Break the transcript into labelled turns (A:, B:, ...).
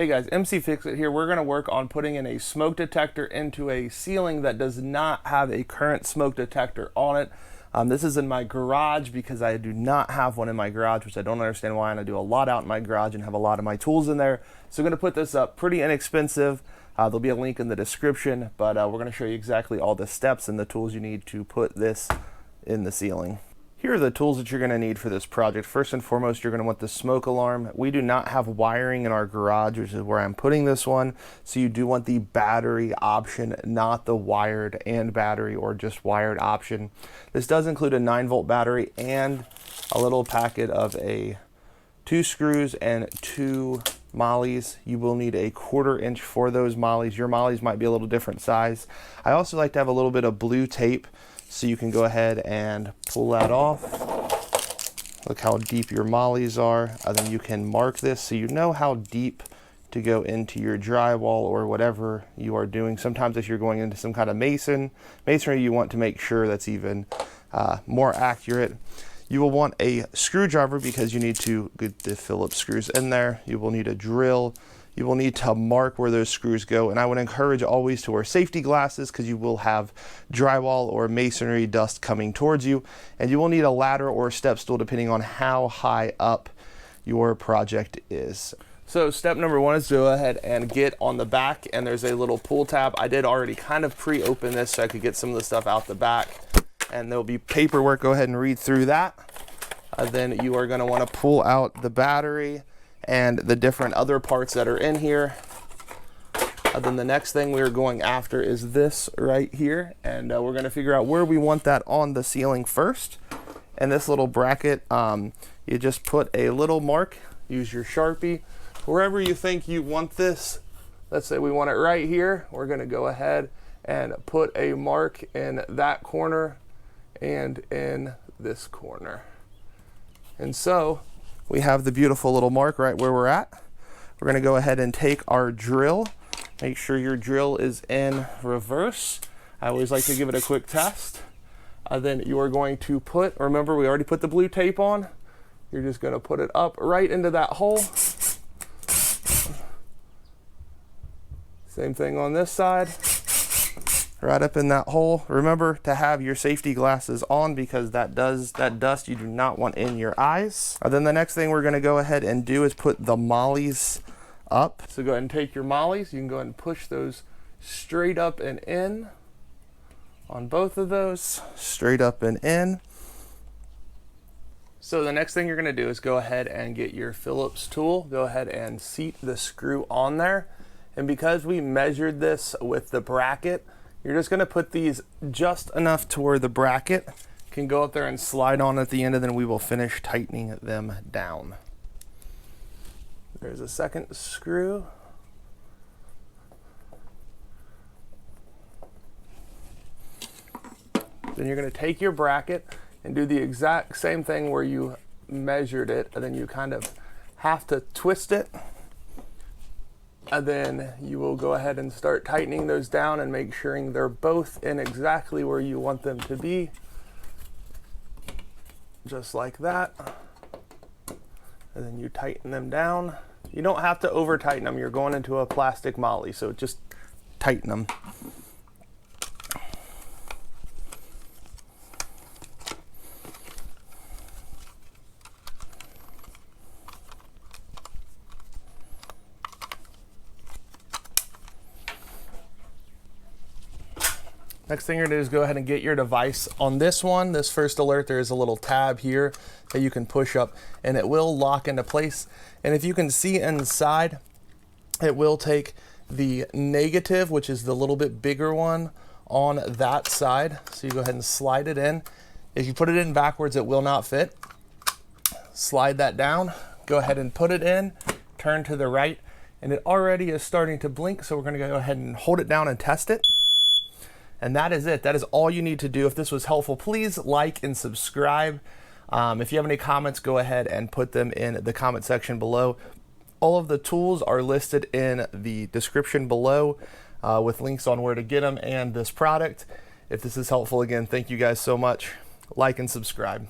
A: Hey guys, mcfixit here. We're going to work on putting in a smoke detector into a ceiling that does not have a current smoke detector on it. This is in my garage because I do not have one in my garage, which I don't understand why, and I do a lot out in my garage and have a lot of my tools in there. So I'm going to put this up pretty inexpensive. There'll be a link in the description, but we're going to show you exactly all the steps and the tools you need to put this in the ceiling. Here are the tools that you're going to need for this project. First and foremost, you're going to want the smoke alarm. We do not have wiring in our garage, which is where I'm putting this one. So you do want the battery option, not the wired and battery or just wired option. This does include a 9-volt battery and a little packet of 2 screws and 2 mollies. You will need a 1/4 inch for those mollies. Your mollies might be a little different size. I also like to have a little bit of blue tape, so you can go ahead and pull that off. Look how deep your mollies are. And then you can mark this so you know how deep to go into your drywall or whatever you are doing. Sometimes if you're going into some kind of masonry, you want to make sure that's even more accurate. You will want a screwdriver because you need to get the Phillips screws in there. You will need a drill. You will need to mark where those screws go, and I would encourage always to wear safety glasses because you will have drywall or masonry dust coming towards you, and you will need a ladder or a step stool depending on how high up your project is. So step number 1 is to go ahead and get on the back, and there's a little pull tab. I did already kind of pre-open this so I could get some of the stuff out the back, and there'll be paperwork. Go ahead and read through that. Then you are going to want to pull out the battery and the different other parts that are in here. Then the next thing we're going after is this right here, and we're going to figure out where we want that on the ceiling first. And this little bracket, you just put a little mark, use your Sharpie, wherever you think you want this. Let's say we want it right here. We're going to go ahead and put a mark in that corner and in this corner. And so we have the beautiful little mark right where we're at. We're going to go ahead and take our drill. Make sure your drill is in reverse. I always like to give it a quick test. Then you are going to remember we already put the blue tape on. You're just going to put it up right into that hole. Same thing on this side. Right up in that hole. Remember to have your safety glasses on because that dust you do not want in your eyes. Then the next thing we're going to go ahead and do is put the mollies up. So go ahead and take your mollies. You can go ahead and push those straight up and in on both of those. Straight up and in. So the next thing you're going to do is go ahead and get your Phillips tool. Go ahead and seat the screw on there. And because we measured this with the bracket, you're just going to put these just enough to where the bracket can go up there and slide on at the end, and then we will finish tightening them down. There's a second screw. Then you're going to take your bracket and do the exact same thing where you measured it, and then you kind of have to twist it. And then you will go ahead and start tightening those down and make sure they're both in exactly where you want them to be. Just like that. And then you tighten them down. You don't have to over tighten them. You're going into a plastic molly, so just tighten them. Next thing you're gonna do is go ahead and get your device on this one. This first alert, there is a little tab here that you can push up and it will lock into place. And if you can see inside, it will take the negative, which is the little bit bigger one on that side. So you go ahead and slide it in. If you put it in backwards, it will not fit. Slide that down, go ahead and put it in, turn to the right, and it already is starting to blink. So we're gonna go ahead and hold it down and test it. And that is it. That is all you need to do. If this was helpful, please like and subscribe. If you have any comments, go ahead and put them in the comment section below. All of the tools are listed in the description below with links on where to get them and this product. If this is helpful, again, thank you guys so much. Like and subscribe.